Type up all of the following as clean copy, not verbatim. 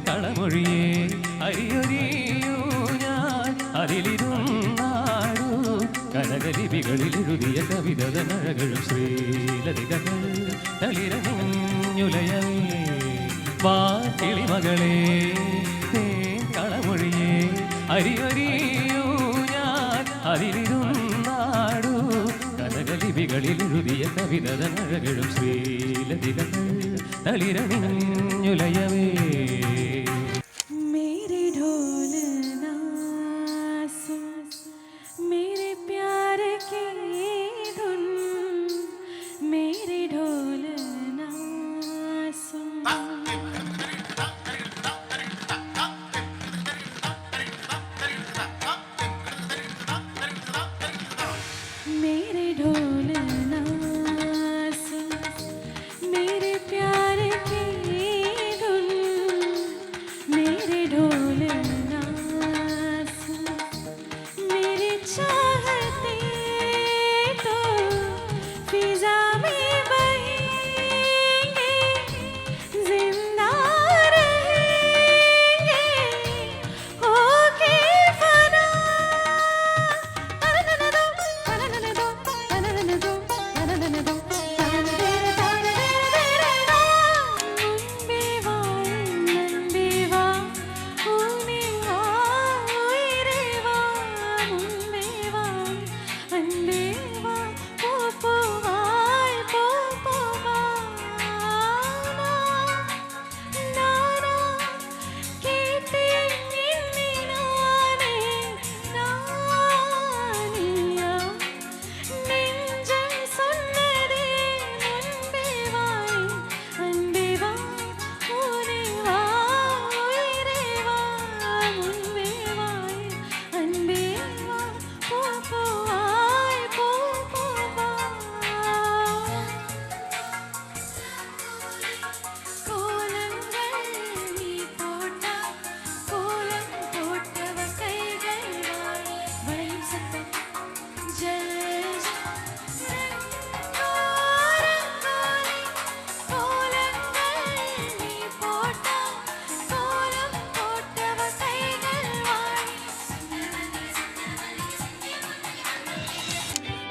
കളമൊഴിയേ അരിയൊരിയൂ ഞാൻ അതിലിരുന്നാടൂ കനകലിപികളിൽ എഴുതിയ കവിതനഴകളും ശ്രീലതികൾ തളിരണിഞ്ഞുലയവേ വാ കിളിമകളേ കളമൊഴിയേ അരിയൊരിയൂ ഞാൻ അതിലിരുന്നാടൂ കനകലിപികളിൽ എഴുതിയ കവിതനഴകളും ശ്രീലതികൾ തളിരണിഞ്ഞുലയവേ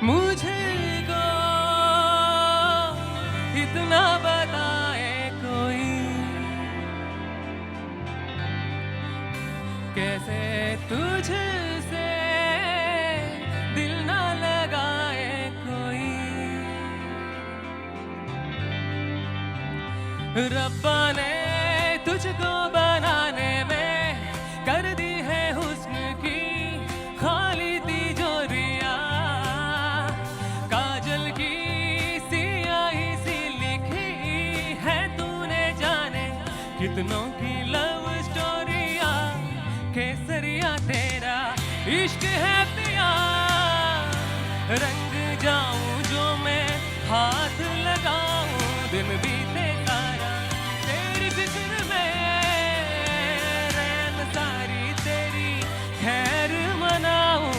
मुझे को इतना बताए कोई कैसे तुझसे दिल ना लगाए कोई रब्बा ने तुझको बनाने में कर दी है हुस्न की खाली तिजोरियां काजल की सियाही सी लिखी है तूने जाने कितनों की लव स्टोरिया केसरिया तेरा इश्क है पिया रंग जाऊं जो मैं हाथ लगाऊं दिन बीते सारा तेरी फिक्र में रैन सारी तेरी खैर मनाऊं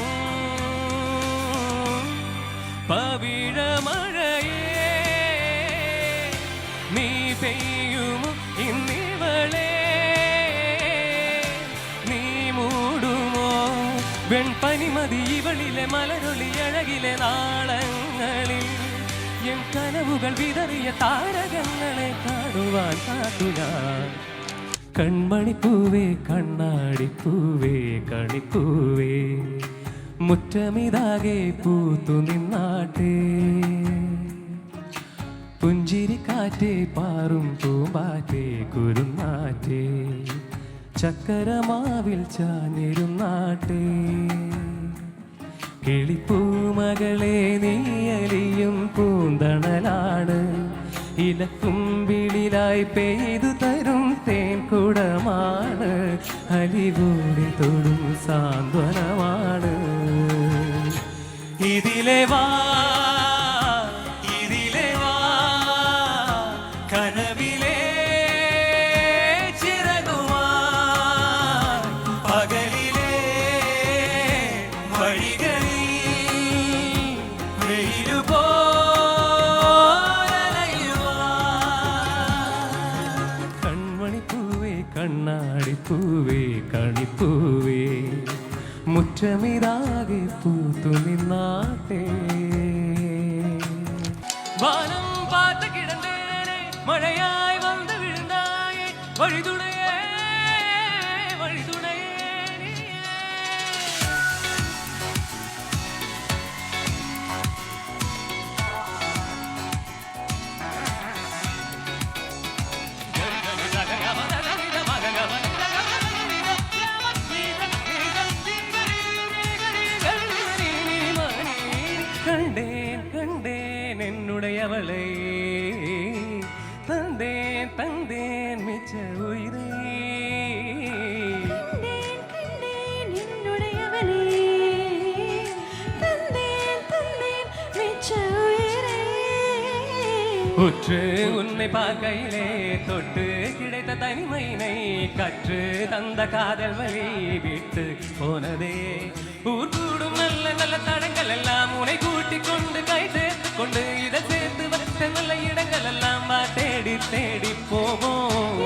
പവിഴ മഴയേ നീ പെയ്യുമോ ഇന്നിവളെ നീ മൂടുമോ വെൺപനിമതി ഇവളിലെ മലരൊളി അഴകിലെ നാളങ്ങളിൽ എൻ കനവുകൾ വിതറിയ താരകങ്ങളെ കാണുവാൻ കാത്തു ഞാൻ കൺമണിപ്പൂവേ കണ്ണാടിപ്പൂവേ കണിപ്പൂവേ മുറ്റമിതാകെ പൂത്തു നിന്നാട്ടെ പുഞ്ചിരിക്കാറ്റേ പാറും പൂമ്പാറ്റേ കുരുന്നാറ്റേ ചക്കരമാവിൽ ചാഞ്ഞിരുന്നാട്ടെ കിളിപ്പൂമകളെ നീയലിയും പൂന്തണലാണ് ഇലക്കുമ്പിളിലായി പെയ്തു തരും തേൻ കുടമാണ് അലികൂടി തൊടും സാന്ത്വനമാണ് ഇതിലെ വാ കനവിലെ ചിറകുമാ പകലിലെ വഴികളിൽ വെയിലുപോ കണ്ണാടിപ്പൂവേ കണിപ്പൂവേ മുറ്റമിതാകെ പൂത്തു നിന്നാട്ടെ വാനം പാത്ത് കിടന്നേനെ മഴയായി വന്ന് വിഴുന്നായേ വഴിതുണയേ വഴിതുണയേ കണ്ടേൻ കണ്ടേൻ എന്നുടയവളെ തന്തേൻ തന്തേൻ മിച്ച ഉയരേ உற்று உன்னை பார்க்கையிலே தொட்டு கிடைத்த தனிமையினை கற்று தந்த காதல் வழி விட்டு போனதே ஊர் கூடும் நல்ல நல்ல தடங்கள் எல்லாம் உனை கூட்டிக் கொண்டு கை சேர்த்து கொண்டு இதை சேர்த்து வைத்த நல்ல இடங்கள் எல்லாம் வா தேடி தேடி போவோம்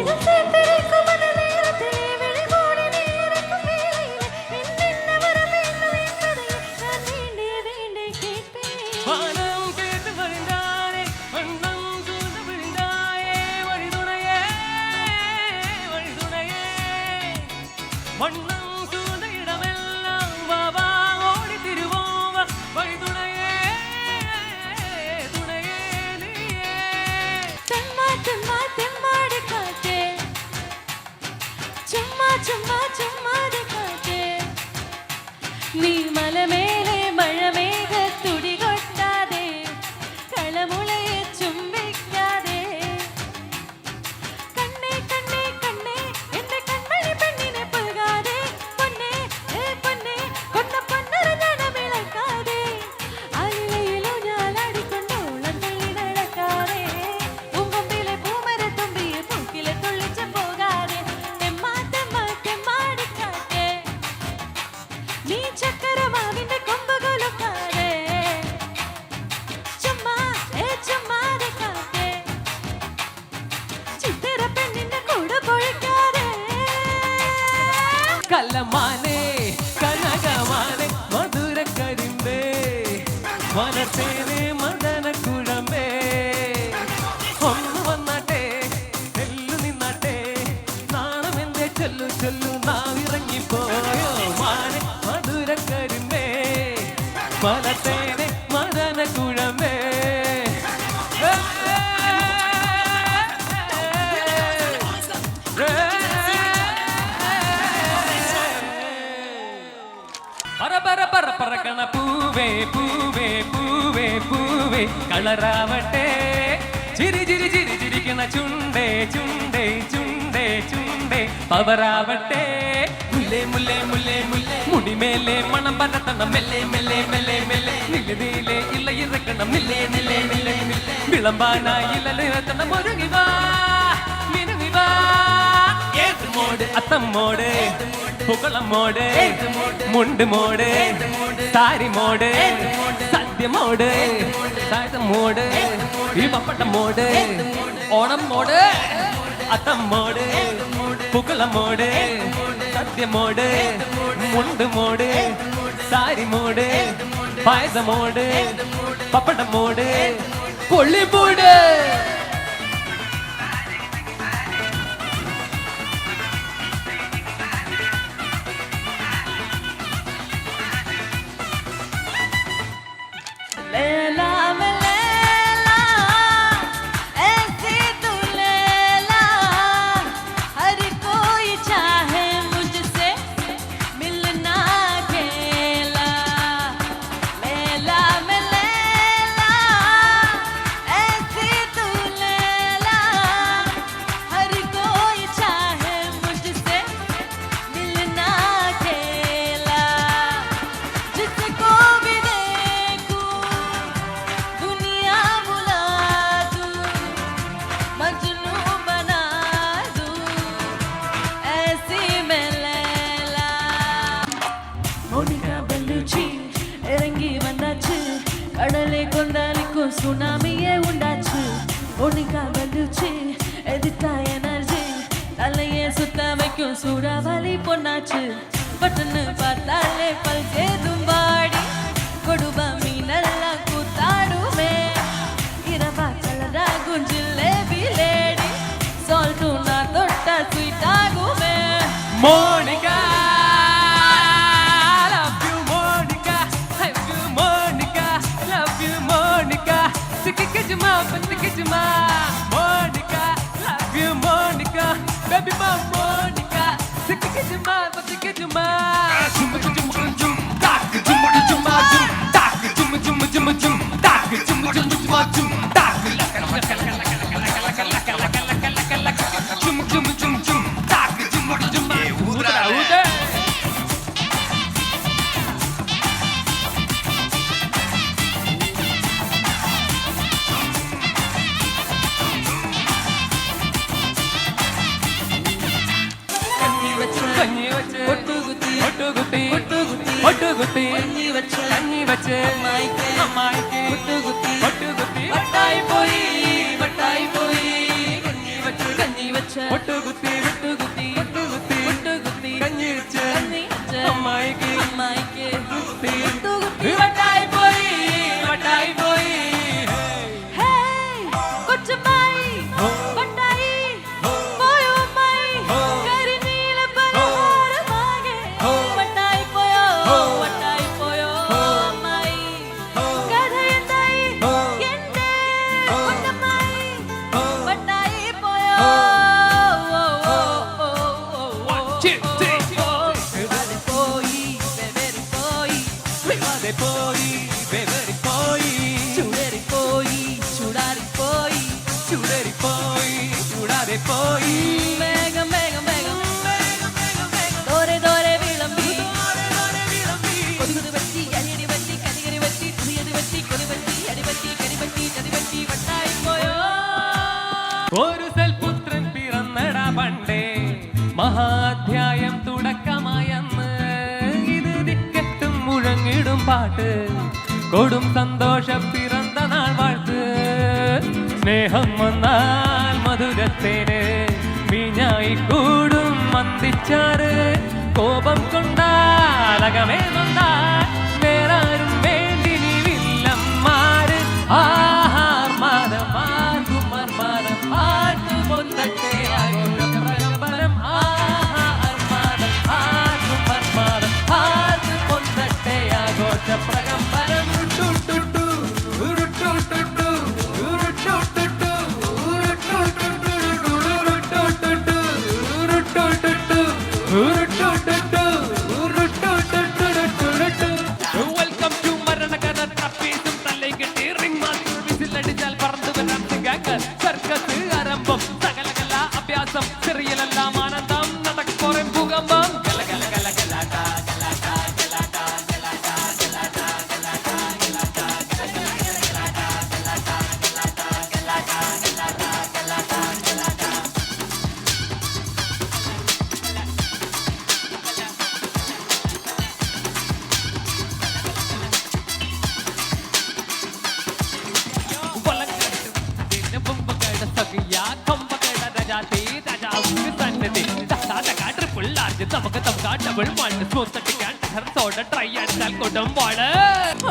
வானம் கேட்டு வழிந்தானே வண்ணம் சூழ்ந்து விழுந்தாயே வழிதுணையே வழிதுணையே வண்ணம் சூழ்ந்த இடமெல்லாம் வாவா ஓடி திருவோம் வழிதுணையே துணையே நீயே தெம்மா தெம்மா தெம்மாடி காத்தே சும்மா சும்மா சும்மாடி காத்தே நீ மலை மேலே மழை மேக துடி கொட்டாதே களமுளையை ചുംബിക്കാതെ കണ്ണേ കണ്ണേ കണ്ണേ എന്റെ കൺമണി പെണ്ണിനെ പുൽകാതെ പൊന്നേ പൊന്നേ കൊന്ന പൊന്നര ജനമിളക്കാതെ അലയിലോ ഞാലാടിക്കൊണ്ടോളം തള്ളി നടക്കാതെ പൂങ്കൊമ്പിലെ പൂമരത്തുമ്പിയെ പൂക്കിലെ തുള്ളിച്ച് പോകാതെ തെമ്മാ തെമ്മാ തെമ്മാടിക്കാറ്റേ നീ ചക്കരമാവിന്റെ കൊമ്പ് കൊലുക്കാതെ ചുമ്മാ ചുമ്മാതെ കാറ്റേ ചിത്തിര പെണ്ണിന്റെ കൂടെ പൊഴിക്കാതെ കല്ലമാനേ കനകമാനേ മധുര കരിമ്പേ വനത്തേനെ മദന കുഴമ്പേ ഒന്ന് വന്നാട്ടെ എല്ലു നിന്നാട്ടെ നാണമെന്തേ ചൊല്ലു ചൊല്ലു നാവിറങ്ങിപ്പോയോ മാനെ മധുര കരിമ്പേ വനത്തേനെ മദന കുഴമ്പേ പര പര പറക്കണ പൂവേ പൂവേ പൂവേ പൂവേ കളറാവട്ടെ ചിരി ചിരി ചിരി ചിരിക്കണ ചുണ്ടേ ചുണ്ടേ ചുണ്ടേ ചുണ്ടേ പവറാവട്ടെ മുല്ലേ മുല്ലേ മുല്ലേ മുല്ലേ മുടിമേലെ മണം പരത്തണം മെല്ലെ മെല്ലെ മെല്ലെ മെല്ലെ നിലതിയിലെ ഇല്ല ഇറക്കണം നില്ലേ നില്ലേ നില്ലേ നില്ലേ വിളമ്പാനായി ഇല്ല നിരത്തണം ഒരുങ്ങിവാ മിനുങ്ങിവാ ഏതുമോട് അത്തമ്മോട് പുകളമ്മോട് മുണ്ട് മോട് സാരി മോട് സദ്യമോട് സായതമോട് ഈ പപ്പട്ടം മോട് ഓണം മോട് അത്തം മോട് പുകളം മോട് സദ്യമോട് മുണ്ട് മോട് സാരി മോട് പായസമോട് പപ്പടം മോട് കൊള്ളിമോട് लैला मैं लैला ऐसी तू लैला हर कोई चाहे मुझसे मिलना खेला लैला मैं लैला ऐसी तू வைக்கும் சூறாவளி பொன்னாச்சு பட்டுன்னு பார்த்தாலே பல் சேதும் வாடி கொடுபா மீனெல்லாம் கூத்தாடுமே இரவா கலரா குஞ்சிலேபி லேடி சால்ட்டும் நான் தொட்டா ஸ்வீட் ஆகுமே Monica, love you Monica, love you Monica, love you Monica. Sikikijima, patikijima, Monica, love you Monica, baby mom Monica. Sikikijima, patikijima. Jum jum jum jum jum, tak jum jum jum jum, tak jum jum jum jum, tak jum jum jum jum, tak jum jum jum jum, tak jum jum. Uda. കഞ്ഞി വെച്ച് ഒട്ടുകുത്തി കഞ്ഞി വെച്ച് അമ്മായിക്ക് ഒട്ടുകുത്തി വട്ടായി പോയി കഞ്ഞി വെച്ച് ഒട്ടുകുത്തി കഞ്ഞി വെച്ച് അമ്മായിക്ക് വട്ടായി പോയി കൊച്ചുമായി വട്ടായി പോയോ അമ്മായി കരിനീല പലഹാരമാകെ വട്ടായി പോയോ അമ്മായി കഥ എന്തായി എന്റെ കൊച്ചമ്മായി വട്ടായി പോയോ പോയി വേഗം ദോരെ വിളമ്പി കൊതുകുത് പറ്റി അരിയടി പറ്റി കരികരി പറ്റി തുണിയടി പറ്റി കൊതി പറ്റി അടി പറ്റി കരി പറ്റി ചതി പറ്റി വട്ടായി പോയോ ഒരു സൽപുത്രൻ പിറന്നടാ പണ്ടേ മഹാധ്യായം തുടക്കമായെന്ന് ഇത് ദിക്കെട്ടും മുഴങ്ങിടും പാട്ട് കൊടും സന്തോഷം പിറന്ന നാൾ വാഴ്ത്ത് സ്നേഹം വന്നാൽ മധുരത്തേന് മീഞ്ഞായി കൂടും മന്ദിച്ചാറ് കോപം കൊണ്ടാലകമേ നൊന്നാൽ വേറാരും വേണ്ടി നീ വില്ലന്മാര് ആഹാർമാദം ആറ്റു പൊന്തട്ടെ പ്രകമ്പനം ആഹാർമാദം ആറ്റു പൊന്തട്ടെ ആഘോഷ പ്രകമ്പനം വെൽക്കം ടു മരണകഥ ട്രപ്പീസും തലയിക്കെട്ടി റിംഗ് മാസ്റ്റർ വിസിലടിച്ചാൽ പറന്നു വരാം സർക്കസ് ആരംഭം സകലകല അഭ്യാസം ചെറിയലെല്ലാം ആനന്ദം നടക്കോറൻ ഭൂകമ്പം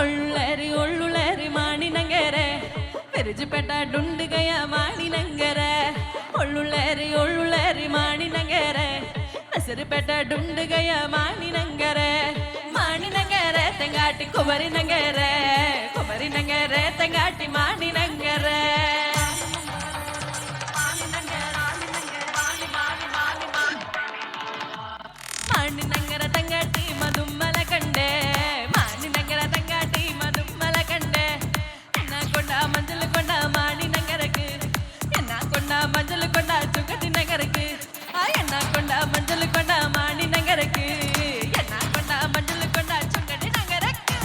ഉള്ളുലേറി മാണിനങ്കരെ പെരിച്ചുപെട്ട ഡുണ്ടുകയ മാണിനങ്കരെ ഉള്ളുലേറി മാണിനങ്കരെ പെരിച്ചുപെട്ട ഡുണ്ടുകയ മാണിനങ്കരെ തെങ്കാട്ടി കുമരിനങ്കരെ തെങ്കാട്ടി മാണിനങ്കരെ മാണിനങ്കര തെങ്കാട്ടി മധുമല കണ്ടേ മാണിനങ്കര തെങ്കാട്ടി മധുമല കണ്ടേ എന്നാ കൊണ്ട മഞ്ചൾ കൊണ്ട മാണിനങ്കരക്ക് എന്നാ കൊണ്ട മഞ്ചൾ കൊണ്ട ചുങ്കട്ടി നഗരക്ക് എന്നാ കൊണ്ട മഞ്ചൾ കൊണ്ട മാണിനങ്കരക്ക് എന്നാ കൊണ്ട മഞ്ചൾ കൊണ്ട ചുങ്കട്ടി നഗരക്ക്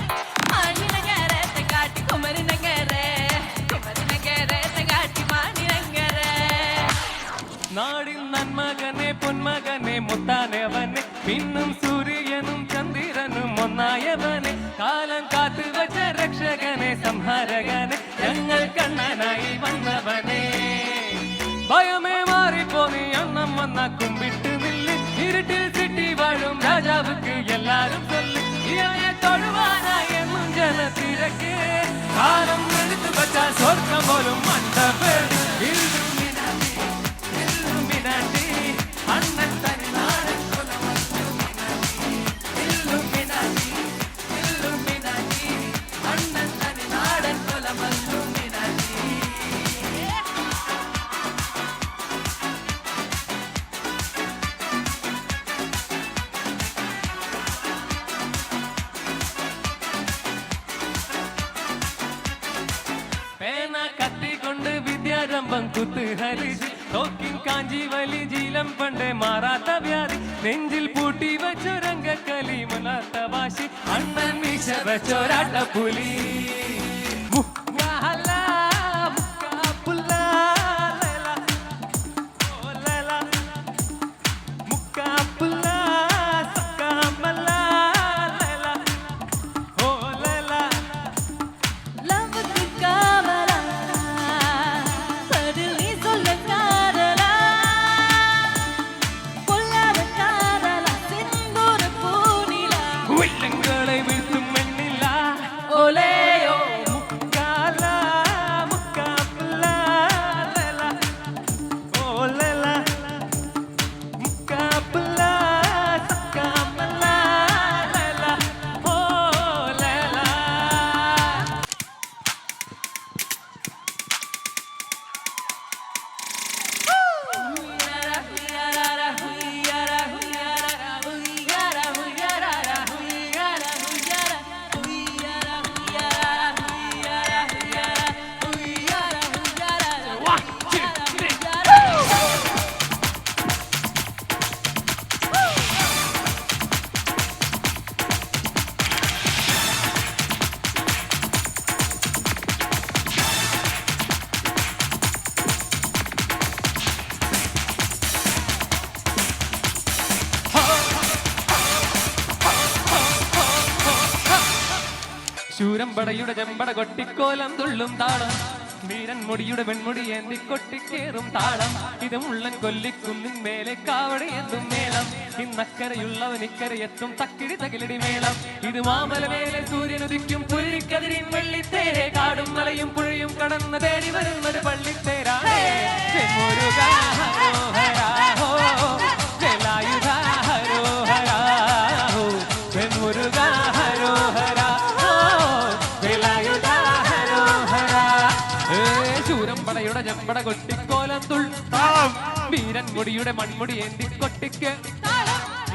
മാണിനങ്കര തെങ്കാട്ടി കുമരിനങ്കരെ തെങ്കാട്ടി മാണിനങ്കരെ നാടിൻ നന്മകനെ പൊന്മകനെ മുത്താനവനെ പിന്നും സൂര്യനും ചന്ദ്രനും ഒന്നായവനെ കാലം കാത്തു വച്ച രക്ഷകനെ സംഹാരകനെ ഞങ്ങൾ കണ്ണനായി വന്നവനെ ഭയമേ മാറിപ്പോ നീ അന്നം വന്ന കുമ്പിട്ട് നില്ല് எனக்கு காலம் எடுத்து வச்சா சொர்க்கம் போலும் மண்ட பேரு இல்லுமினாட்டி அண்ணன் தனி நாடன் இல்லுமினாட்டி அண்ணன் தனி நாடன் கொலமல்லுமினாட்டி. பேனா கத்தி கொண்டு வித்யாரம்பம் குத்து ஹரிசி தோக்கின் காஞ்சி வலி ஜீலம் பண்டே மாறாத்த வியாதி நெஞ்சில் பூட்டி வச்சோரங்க கலி மனாத்த வாசி அண்ணன் மீச வச்சோராட்ட புலி முக்காலா முக்கா புல்லா லேலா ஓ லேலா முக்கா புல்லா சக்கா மல்லா லேலா ஓ லேலா. லவ்வுக்கு காவலா பதில் நீ சொல்ல காதலா கொல்லாத காதலா செந்தூர பூனிலா வில்லங்களை வீழ்த்தும் மண்ணிலா ஓலேயோ முக்காலா முக்கா புல்லா லேலா ஓ லேலா முக்கா புல்லா சக்கா மல்லா லேலா ஓ லேலா. ശൂരമ്പടയുടെ ചെമ്പട കൊട്ടിക്കോലം തുള്ളും താളം വീരൻ മുടിയുടെ വെൺമുടി ഏന്തി കൊട്ടിക്കേറും താളം ഇത് മുള്ളൻ കൊല്ലിക്കുന്നിൻ മേലെ കാവടി എന്തും മേളം ഇന്നക്കരയുള്ളവൻ ഇക്കരയെത്തും തക്കിടി തകിലടി മേളം ഇത് മാമല മേലെ സൂര്യനുദിക്കും പുലിക്കതിരിൻ വെള്ളിത്തേരെ കാടും മലയും പുഴയും കടന്ന് തേടി വരുന്നത് പള്ളിത്തേരാണ് ചെമ്മുരുകാ ഹരോഹരാ ഹോ വേലായുധാ ഹരോഹരാ ഹോ ചെമ്മുരുകാ ഹരോഹരാ ശൂരമ്പടയുടെ ചെമ്പട കൊട്ടിക്കോലം തുള്ളും വീരൻ മുടിയുടെ മൺമുടി ഏന്തി കൊട്ടിക്ക്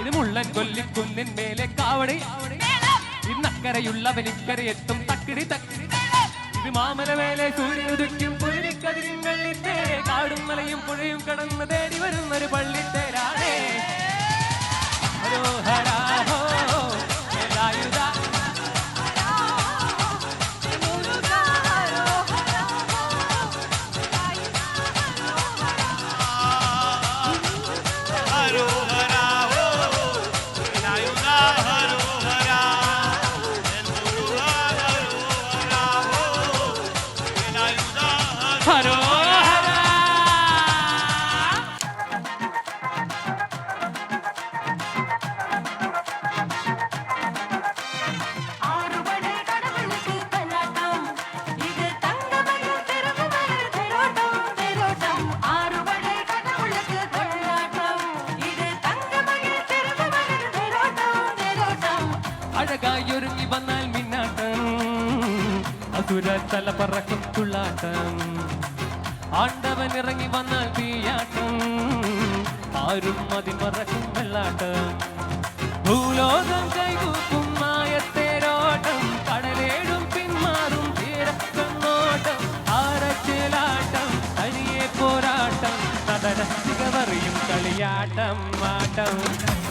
ഇത് മുള്ളൻ കൊല്ലിക്കുന്നിൻ മേലെ കാവടി ഇന്നക്കരയുള്ള വലിക്കരയെത്തും തക്കിടി തക്കിടി ഇത് മാമല മേലെ സൂര്യനുദിക്കും പുലിക്കതിരിൻ വെള്ളിത്തേരെ കാടും മലയും പുഴയും കടന്ന് തേടി വരുന്നൊരു പള്ളിത്തേരാണേ ഹരോഹരാ ഹോ വേലായുധാ അഴകായൊരുങ്ങി വന്നാൽ മിന്നാട്ടം അസുര തല പറക്കും തുള്ളാട്ടം ആണ്ടവൻ ഇറങ്ങി വന്നാൽ തീയാട്ടം ആരും അതിമറക്കും വെള്ളാട്ടം ഭൂലോകം കൈകൂക്കും മായത്തേരോട്ടം കടലേഴും പിന്മാറും തീരക്കന്നോട്ടം ആരച്ചേലാട്ടം അരിയെ പോരാട്ടം നടനത്തികവറിയും കളിയാട്ടം മാട്ടം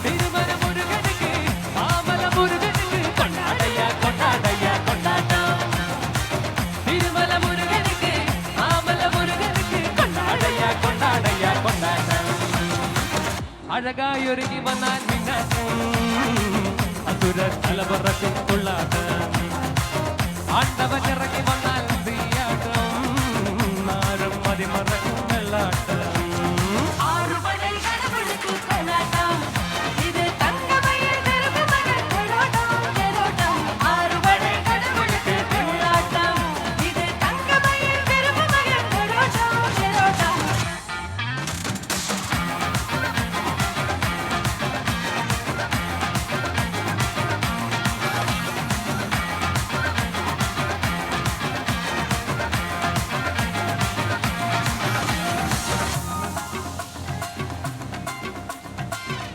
തിരുമല മുരുകനുക്ക് മാമല മുരുകനുക്ക് കൊണ്ടാടയ്യ കൊണ്ടാടയ്യ കൊണ്ടാട്ടം തിരുമല മുരുകനുക്ക് മാമല മുരുകനുക്ക് കൊണ്ടാടയ്യ കൊണ്ടാടയ്യ കൊണ്ടാട്ടം അഴകായൊരുങ്ങി വന്നാൽ മിന്നാട്ടം അസുര തലപറക്കും തുള്ളാട്ടം ആണ്ടവൻ ഇറങ്ങി വന്നാൽ തീയാട്ടം ആരും മതിമറക്കും വെള്ളാട്ടം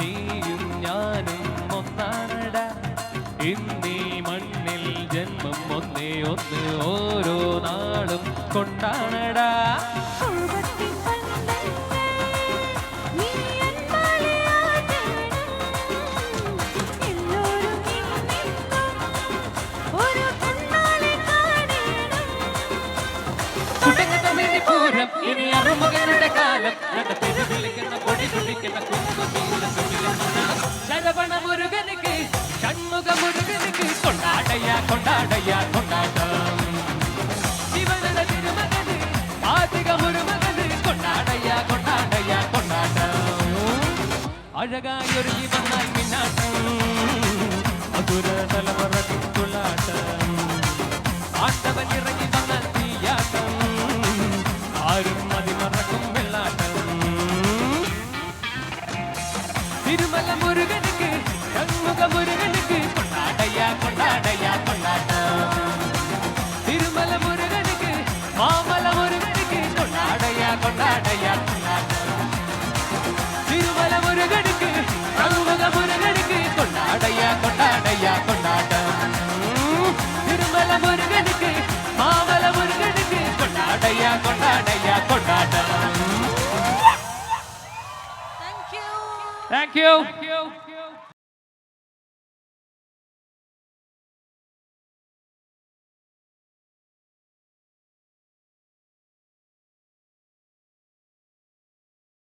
നീയും ഞാനും ഒന്നാണടാ ഇന്നീ മണ്ണിൽ ജന്മം ഒന്നേ ഒന്ന് ഓരോ നാളും കൊണ്ടാണടാ പൂരം ഇനി അറുമുഖരുടെ കാലം വിളിക്കുന്ന പൊടി പിടിക്കുന്ന ശരവണ മുരുകനുക്ക് ഷൺമുഖ മുരുകനുക്ക് കൊണ്ടാടയ്യ കൊണ്ടാടയ്യ കൊണ്ടാട്ടം ശിവനട തിരുമകന് ആതിക മുരുമകന് കൊണ്ടാടയ്യ കൊണ്ടാടയ്യ കൊണ്ടാട്ടം അഴകായൊരുങ്ങി വന്നാൽ മിന്നാട്ടം മധുര തലമുറ തുള്ളാട്ടം ആട്ടവൻ ഇറങ്ങി വന്നാൽ തീയാട്ടം ആരും മതിമറക്കും വെള്ളാട്ടം തിരുമല മുരുകനുക്ക് ഷൺമുഖ മുരുകനുക്ക് കൊണ്ടാടയ്യ കൊണ്ടാടയ്യ കൊണ്ടാട്ടം തിരുമല മുരുകനുക്ക് മാമല മുരുകനുക്ക് കൊണ്ടാടയ്യ കൊണ്ടാടയ്യ കൊണ്ടാട്ടം തിരുമല മുരുകനുക്ക് ഷൺമുഖ മുരുകനുക്ക് കൊണ്ടാടയ്യ കൊണ്ടാടയ്യ കൊണ്ടാട്ടം തിരുമല മുരുകനുക്ക് മാമല മുരുകനുക്ക് കൊണ്ടാടയ്യ കൊണ്ടാടയ്യ കൊണ്ടാട്ടം Thank you. Thank you.